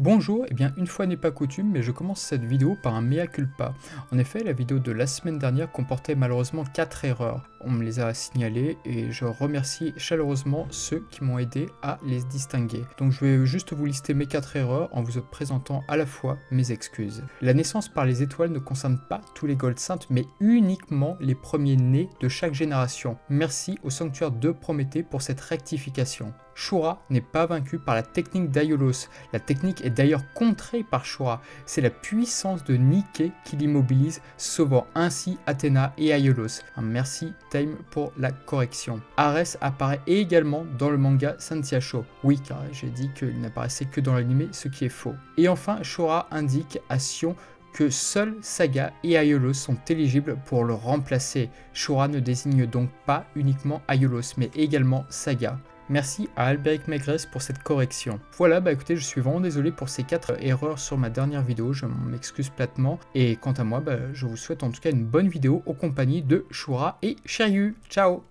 Bonjour, et bien une fois n'est pas coutume, mais je commence cette vidéo par un mea culpa. En effet, la vidéo de la semaine dernière comportait malheureusement 4 erreurs. On me les a signalées et je remercie chaleureusement ceux qui m'ont aidé à les distinguer. Donc je vais juste vous lister mes 4 erreurs en vous présentant à la fois mes excuses. La naissance par les étoiles ne concerne pas tous les Gold Saints, mais uniquement les premiers nés de chaque génération. Merci au sanctuaire de Prométhée pour cette rectification. Shura n'est pas vaincu par la technique d'Aiolos. La technique est d'ailleurs contrée par Shura. C'est la puissance de Nike qui l'immobilise, sauvant ainsi Athéna et Aiolos. Merci Time pour la correction. Ares apparaît également dans le manga Sanseiya. Oui, car j'ai dit qu'il n'apparaissait que dans l'anime, ce qui est faux. Et enfin, Shura indique à Sion que seuls Saga et Aiolos sont éligibles pour le remplacer. Shura ne désigne donc pas uniquement Aiolos, mais également Saga. Merci à Alberic Maigres pour cette correction. Voilà, écoutez, je suis vraiment désolé pour ces 4 erreurs sur ma dernière vidéo, je m'excuse platement. Et quant à moi, je vous souhaite en tout cas une bonne vidéo en compagnie de Shura et Shiryu. Ciao!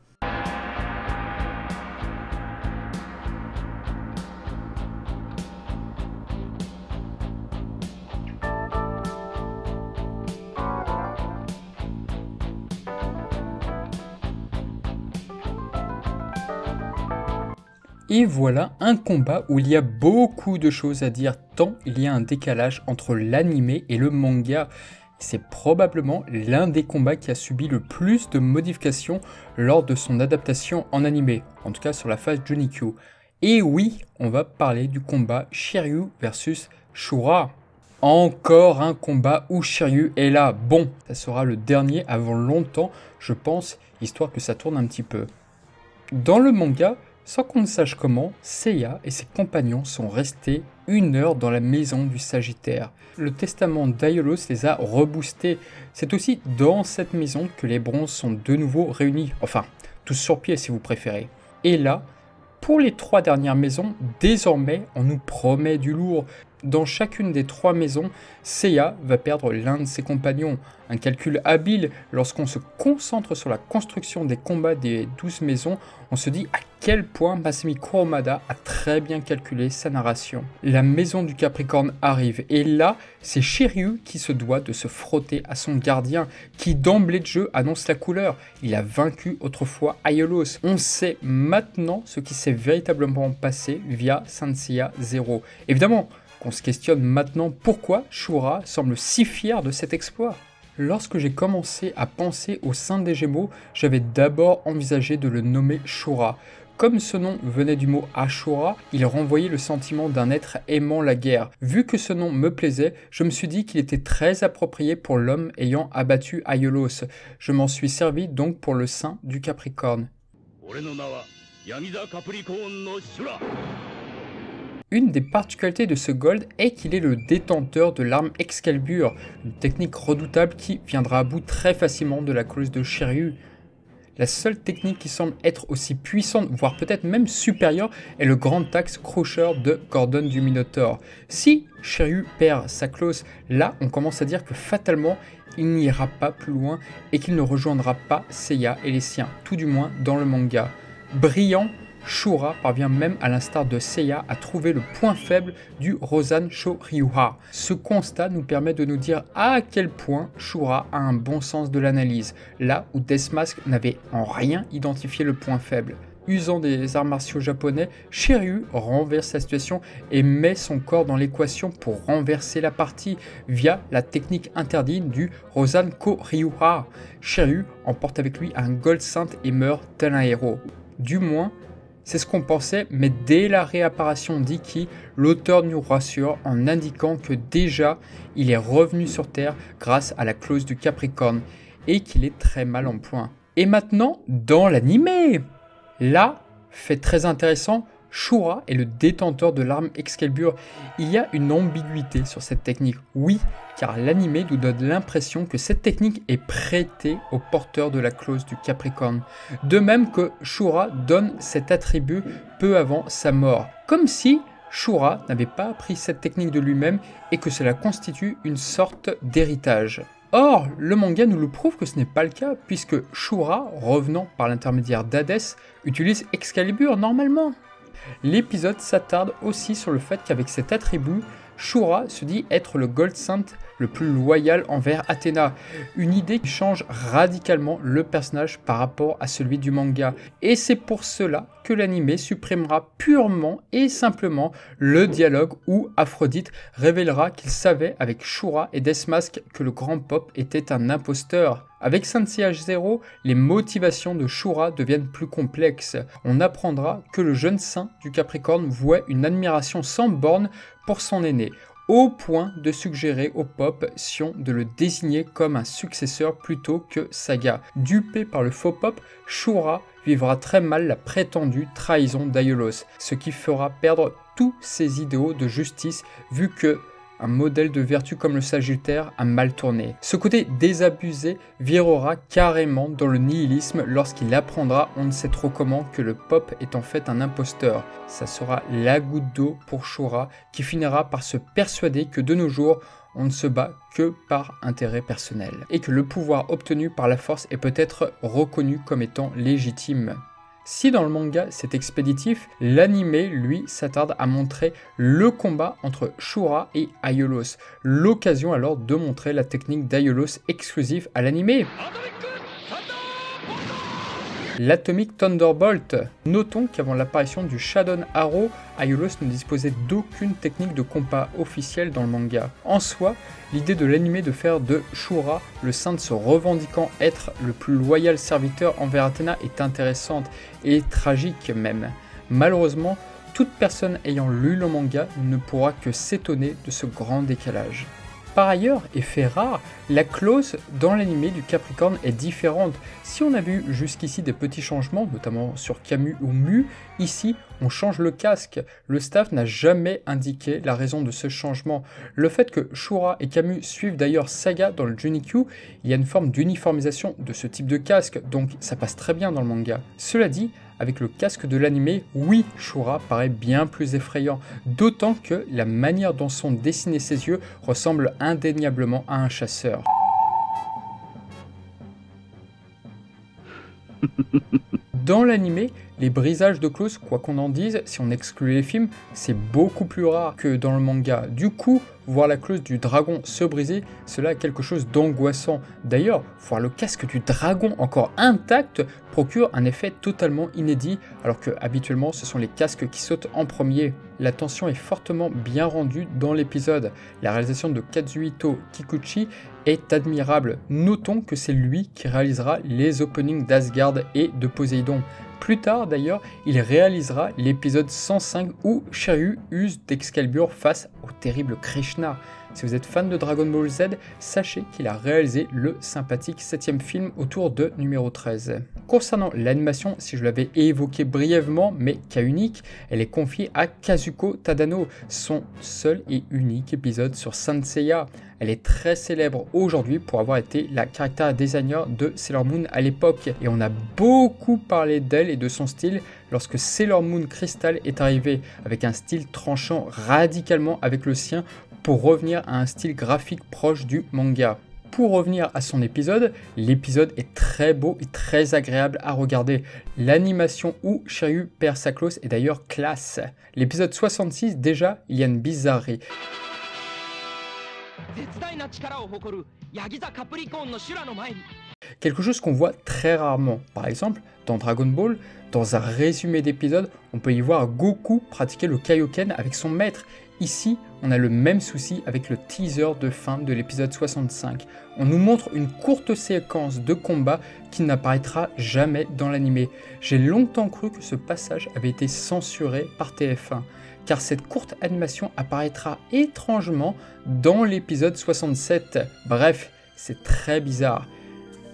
Et voilà un combat où il y a beaucoup de choses à dire tant il y a un décalage entre l'anime et le manga. C'est probablement l'un des combats qui a subi le plus de modifications lors de son adaptation en anime, en tout cas sur la phase Junikyu. Et oui, on va parler du combat Shiryu versus Shura. Encore un combat où Shiryu est là. Bon, ça sera le dernier avant longtemps, je pense, histoire que ça tourne un petit peu. Dans le manga, sans qu'on ne sache comment, Seiya et ses compagnons sont restés 1 heure dans la maison du Sagittaire. Le testament d'Aiolos les a reboostés. C'est aussi dans cette maison que les bronzes sont de nouveau réunis. Enfin, tous sur pied si vous préférez. Et là, pour les 3 dernières maisons, désormais, on nous promet du lourd. Dans chacune des 3 maisons, Seiya va perdre l'un de ses compagnons. Un calcul habile, lorsqu'on se concentre sur la construction des combats des 12 maisons, on se dit à quel point Masami Kurumada a très bien calculé sa narration. La maison du Capricorne arrive, et là, c'est Shiryu qui se doit de se frotter à son gardien, qui d'emblée de jeu annonce la couleur. Il a vaincu autrefois Aiolos. On sait maintenant ce qui s'est véritablement passé via Sanseiya 0. Évidemment, qu'on se questionne maintenant pourquoi Shura semble si fier de cet exploit. Lorsque j'ai commencé à penser au sein des Gémeaux, j'avais d'abord envisagé de le nommer Shura. Comme ce nom venait du mot Ashura, il renvoyait le sentiment d'un être aimant la guerre. Vu que ce nom me plaisait, je me suis dit qu'il était très approprié pour l'homme ayant abattu Aiolos. Je m'en suis servi donc pour le sein du Capricorne. Une des particularités de ce Gold est qu'il est le détenteur de l'arme Excalibur, une technique redoutable qui viendra à bout très facilement de la clause de Shiryu. La seule technique qui semble être aussi puissante, voire peut-être même supérieure, est le grand axe Crusher de Gordon du Minotaur. Si Shiryu perd sa clause, là on commence à dire que fatalement il n'ira pas plus loin et qu'il ne rejoindra pas Seiya et les siens, tout du moins dans le manga. Brillant, Shura parvient même à l'instar de Seiya à trouver le point faible du Rosan Shoryuha. Ce constat nous permet de nous dire à quel point Shura a un bon sens de l'analyse, là où Deathmask n'avait en rien identifié le point faible. Usant des arts martiaux japonais, Shiryu renverse la situation et met son corps dans l'équation pour renverser la partie via la technique interdite du Rosan Koryuha. Shiryu emporte avec lui un Gold Saint et meurt tel un héros. Du moins, c'est ce qu'on pensait, mais dès la réapparition d'Iki, l'auteur nous rassure en indiquant que déjà, il est revenu sur Terre grâce à la clause du Capricorne et qu'il est très mal en point. Et maintenant, dans l'anime, là, fait très intéressant, Shura est le détenteur de l'arme Excalibur. Il y a une ambiguïté sur cette technique, oui, car l'anime nous donne l'impression que cette technique est prêtée au porteur de la clause du Capricorne. De même que Shura donne cet attribut peu avant sa mort. Comme si Shura n'avait pas appris cette technique de lui-même et que cela constitue une sorte d'héritage. Or, le manga nous le prouve que ce n'est pas le cas, puisque Shura, revenant par l'intermédiaire d'Hadès, utilise Excalibur normalement. L'épisode s'attarde aussi sur le fait qu'avec cet attribut, Shura se dit être le Gold Saint le plus loyal envers Athéna, une idée qui change radicalement le personnage par rapport à celui du manga, et c'est pour cela que l'anime supprimera purement et simplement le dialogue où Aphrodite révélera qu'il savait avec Shura et Deathmask que le grand Pop était un imposteur. Avec Sensei H0, les motivations de Shura deviennent plus complexes. On apprendra que le jeune saint du Capricorne vouait une admiration sans borne pour son aîné, au point de suggérer au Pop Sion de le désigner comme un successeur plutôt que Saga. Dupé par le faux Pop, Shura vivra très mal la prétendue trahison d'Aiolos, ce qui fera perdre tous ses idéaux de justice vu que un modèle de vertu comme le Sagittaire a mal tourné. Ce côté désabusé virera carrément dans le nihilisme lorsqu'il apprendra on ne sait trop comment que le Pop est en fait un imposteur. Ça sera la goutte d'eau pour Shura qui finira par se persuader que de nos jours on ne se bat que par intérêt personnel et que le pouvoir obtenu par la force est peut-être reconnu comme étant légitime. Si dans le manga c'est expéditif, l'anime, lui, s'attarde à montrer le combat entre Shura et Aiolos, l'occasion alors de montrer la technique d'Aiolos exclusive à l'anime. L'Atomic Thunderbolt. Notons qu'avant l'apparition du Shadon Arrow, Aiolos ne disposait d'aucune technique de combat officielle dans le manga. En soi, l'idée de l'anime de faire de Shura le saint se revendiquant être le plus loyal serviteur envers Athéna est intéressante et tragique même. Malheureusement, toute personne ayant lu le manga ne pourra que s'étonner de ce grand décalage. Par ailleurs, et fait rare, la clause dans l'anime du Capricorne est différente. Si on a vu jusqu'ici des petits changements, notamment sur Camus ou Mu, ici on change le casque. Le staff n'a jamais indiqué la raison de ce changement. Le fait que Shura et Camus suivent d'ailleurs Saga dans le Junikyu, il y a une forme d'uniformisation de ce type de casque, donc ça passe très bien dans le manga. Cela dit, avec le casque de l'anime, oui, Shura paraît bien plus effrayant, d'autant que la manière dont sont dessinés ses yeux ressemble indéniablement à un chasseur. Dans l'anime, les brisages de clause, quoi qu'on en dise, si on exclut les films, c'est beaucoup plus rare que dans le manga. Du coup, voir la clause du dragon se briser, cela a quelque chose d'angoissant. D'ailleurs, voir le casque du dragon encore intact procure un effet totalement inédit, alors que habituellement ce sont les casques qui sautent en premier. La tension est fortement bien rendue dans l'épisode. La réalisation de Kazuhito Kikuchi est admirable. Notons que c'est lui qui réalisera les openings d'Asgard et de Poséidon. Plus tard d'ailleurs, il réalisera l'épisode 105 où Shiryu use d'Excalibur face au terrible Krishna. Si vous êtes fan de Dragon Ball Z, sachez qu'il a réalisé le sympathique 7e film autour de numéro 13. Concernant l'animation, si je l'avais évoqué brièvement, mais cas unique, elle est confiée à Kazuko Tadano, son seul et unique épisode sur Saint Seiya. Elle est très célèbre aujourd'hui pour avoir été la character designer de Sailor Moon à l'époque, et on a beaucoup parlé d'elle et de son style lorsque Sailor Moon Crystal est arrivé, avec un style tranchant radicalement avec le sien pour revenir à un style graphique proche du manga. Pour revenir à son épisode, l'épisode est très beau et très agréable à regarder. L'animation où Shiryu perd sa clause est d'ailleurs classe. L'épisode 66, déjà, il y a une bizarrerie. Quelque chose qu'on voit très rarement. Par exemple, dans Dragon Ball, dans un résumé d'épisode, on peut y voir Goku pratiquer le Kaioken avec son maître. Ici, on a le même souci avec le teaser de fin de l'épisode 65. On nous montre une courte séquence de combat qui n'apparaîtra jamais dans l'anime. J'ai longtemps cru que ce passage avait été censuré par TF1, car cette courte animation apparaîtra étrangement dans l'épisode 67. Bref, c'est très bizarre.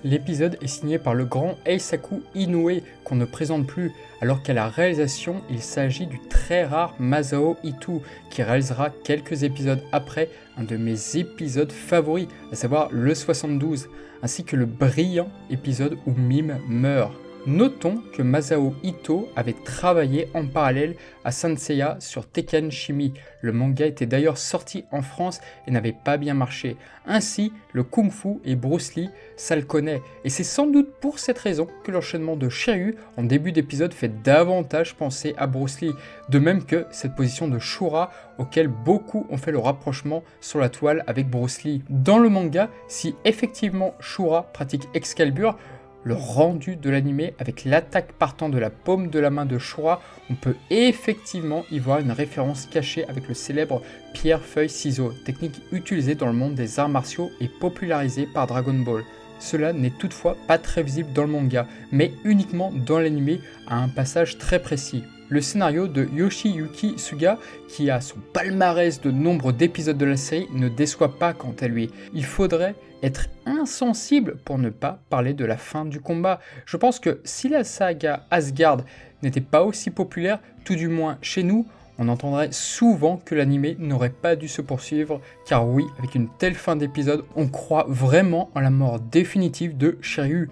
L'épisode est signé par le grand Eisaku Inoue, qu'on ne présente plus, alors qu'à la réalisation, il s'agit du très rare Masao Itu, qui réalisera quelques épisodes après un de mes épisodes favoris, à savoir le 72, ainsi que le brillant épisode où Mime meurt. Notons que Masao Ito avait travaillé en parallèle à Saint Seiya sur Tekken Shimi. Le manga était d'ailleurs sorti en France et n'avait pas bien marché. Ainsi, le Kung Fu et Bruce Lee, ça le connaît. Et c'est sans doute pour cette raison que l'enchaînement de Shiryu en début d'épisode fait davantage penser à Bruce Lee. De même que cette position de Shura auquel beaucoup ont fait le rapprochement sur la toile avec Bruce Lee. Dans le manga, si effectivement Shura pratique Excalibur, le rendu de l'animé avec l'attaque partant de la paume de la main de Shura, on peut effectivement y voir une référence cachée avec le célèbre pierre-feuille-ciseau, technique utilisée dans le monde des arts martiaux et popularisée par Dragon Ball. Cela n'est toutefois pas très visible dans le manga, mais uniquement dans l'animé à un passage très précis. Le scénario de Yoshiyuki Suga, qui a son palmarès de nombre d'épisodes de la série, ne déçoit pas quant à lui. Il faudrait être insensible pour ne pas parler de la fin du combat. Je pense que si la saga Asgard n'était pas aussi populaire, tout du moins chez nous, on entendrait souvent que l'anime n'aurait pas dû se poursuivre, car oui, avec une telle fin d'épisode, on croit vraiment en la mort définitive de Shiryu.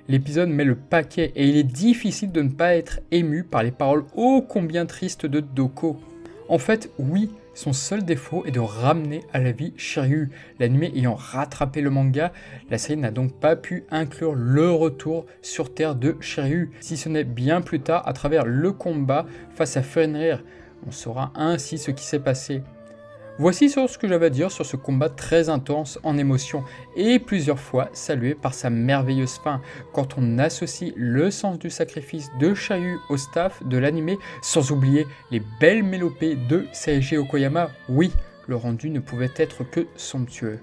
L'épisode met le paquet et il est difficile de ne pas être ému par les paroles ô combien tristes de Doko. En fait, oui, son seul défaut est de ramener à la vie Shiryu. L'anime ayant rattrapé le manga, la série n'a donc pas pu inclure le retour sur Terre de Shiryu, si ce n'est bien plus tard à travers le combat face à Fenrir. On saura ainsi ce qui s'est passé. Voici ce que j'avais à dire sur ce combat très intense en émotion et plusieurs fois salué par sa merveilleuse fin. Quand on associe le sens du sacrifice de Shiryu au staff de l'anime, sans oublier les belles mélopées de Seiji Okoyama, oui, le rendu ne pouvait être que somptueux.